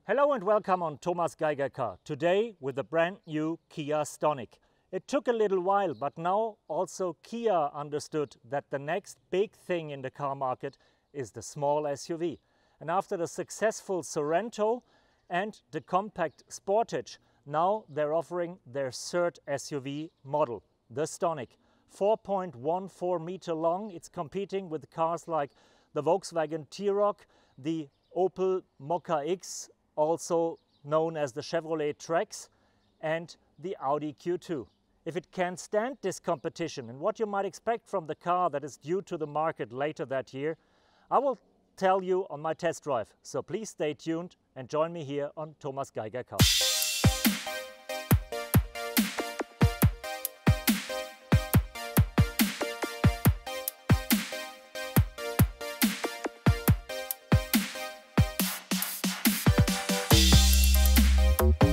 Hello and welcome on ThiomasGeigerCar. Today with the brand new Kia Stonic. It took a little while, but now also Kia understood that the next big thing in the car market is the small SUV. And after the successful Sorento and the compact Sportage, now they're offering their third SUV model, the Stonic. 4.14 meter long, it's competing with cars like the Volkswagen T-Roc, the Opel Mokka-X, also known as the Chevrolet Trax, and the Audi Q2. If it can stand this competition and what you might expect from the car that is due to the market later that year, I will tell you on my test drive. So please stay tuned and join me here on ThiomasGeigerCar.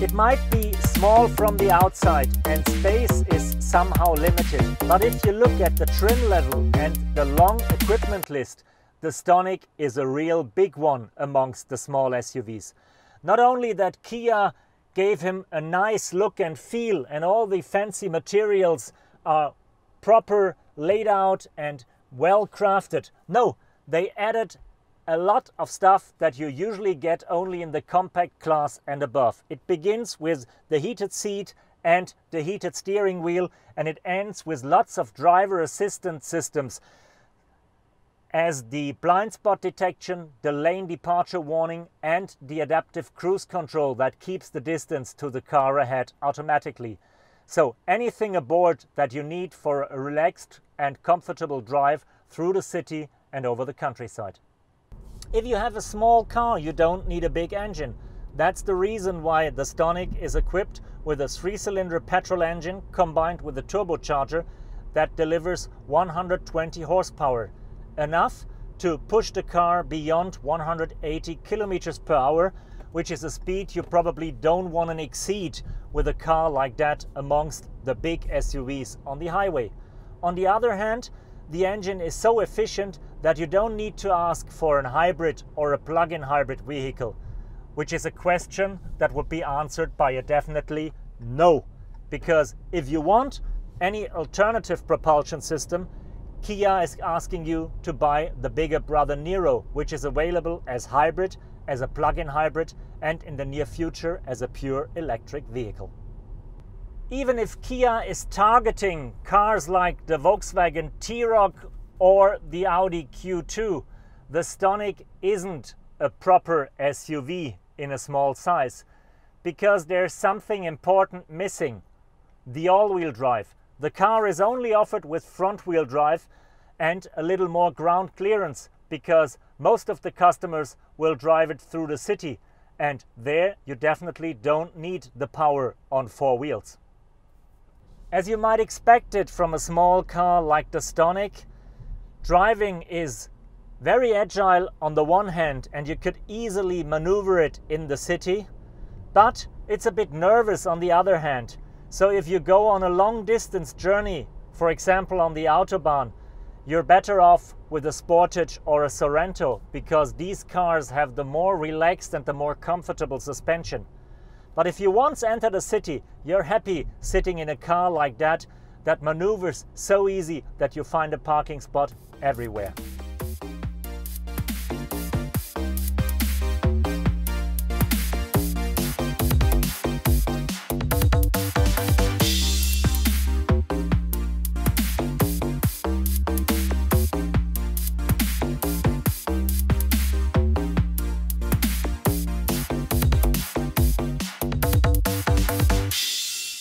It might be small from the outside and space is somehow limited, but if you look at the trim level and the long equipment list, the Stonic is a real big one amongst the small SUVs. Not only that Kia gave him a nice look and feel and all the fancy materials are proper laid out and well crafted. No, they added a lot of stuff that you usually get only in the compact class and above. It begins with the heated seat and the heated steering wheel, and it ends with lots of driver assistance systems as the blind spot detection, the lane departure warning, and the adaptive cruise control that keeps the distance to the car ahead automatically. So anything aboard that you need for a relaxed and comfortable drive through the city and over the countryside. If you have a small car, you don't need a big engine. That's the reason why the Stonic is equipped with a 3-cylinder petrol engine combined with a turbocharger that delivers 120 horsepower, enough to push the car beyond 180 kilometers per hour, which is a speed you probably don't want to exceed with a car like that amongst the big SUVs on the highway. On the other hand, the engine is so efficient that you don't need to ask for a hybrid or a plug-in hybrid vehicle, which is a question that would be answered by a definitely no. Because if you want any alternative propulsion system, Kia is asking you to buy the bigger brother Niro, which is available as hybrid, as a plug-in hybrid, and in the near future as a pure electric vehicle. Even if Kia is targeting cars like the Volkswagen T-Roc or the Audi Q2, the Stonic isn't a proper SUV in a small size, because there's something important missing: the all-wheel drive. The car is only offered with front-wheel drive and a little more ground clearance, because most of the customers will drive it through the city, and there you definitely don't need the power on 4 wheels. As you might expect it from a small car like the Stonic, driving is very agile on the one hand, and you could easily maneuver it in the city, but it's a bit nervous on the other hand. So if you go on a long distance journey, for example on the Autobahn, you're better off with a Sportage or a Sorento, because these cars have the more relaxed and the more comfortable suspension. But if you once enter the city, you're happy sitting in a car like that, that maneuvers so easy that you find a parking spot everywhere.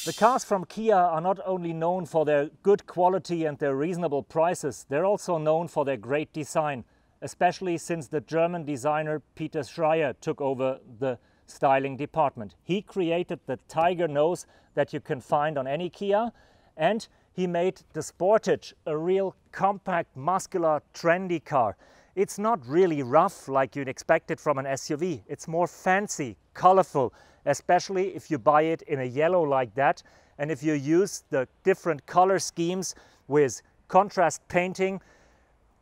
The cars from Kia are not only known for their good quality and their reasonable prices, they're also known for their great design, especially since the German designer Peter Schreier took over the styling department. He created the tiger nose that you can find on any Kia, and he made the Sportage a real compact, muscular, trendy car. It's not really rough like you'd expect it from an SUV. It's more fancy, colorful, especially if you buy it in a yellow like that, and if you use the different color schemes with contrast painting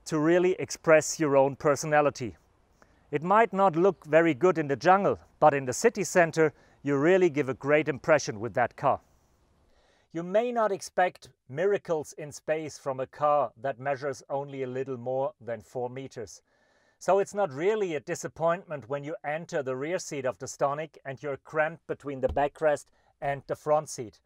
to really express your own personality. It might not look very good in the jungle, but in the city center, you really give a great impression with that car. You may not expect miracles in space from a car that measures only a little more than 4 meters. So it's not really a disappointment when you enter the rear seat of the Stonic and you're cramped between the backrest and the front seat.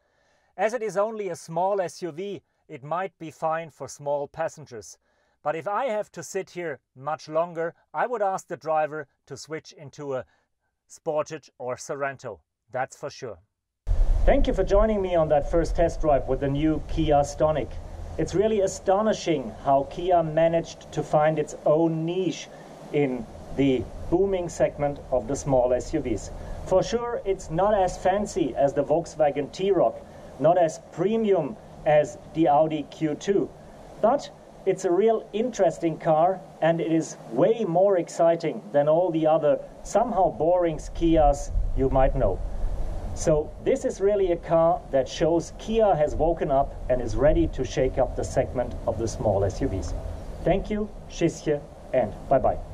As it is only a small SUV, it might be fine for small passengers. But if I have to sit here much longer, I would ask the driver to switch into a Sportage or Sorento. That's for sure. Thank you for joining me on that first test drive with the new Kia Stonic. It's really astonishing how Kia managed to find its own niche in the booming segment of the small SUVs. For sure, it's not as fancy as the Volkswagen T-Roc, not as premium as the Audi Q2, but it's a real interesting car, and it is way more exciting than all the other somehow boring Kias you might know. So this is really a car that shows Kia has woken up and is ready to shake up the segment of the small SUVs. Thank you, tschüsschen, and bye-bye.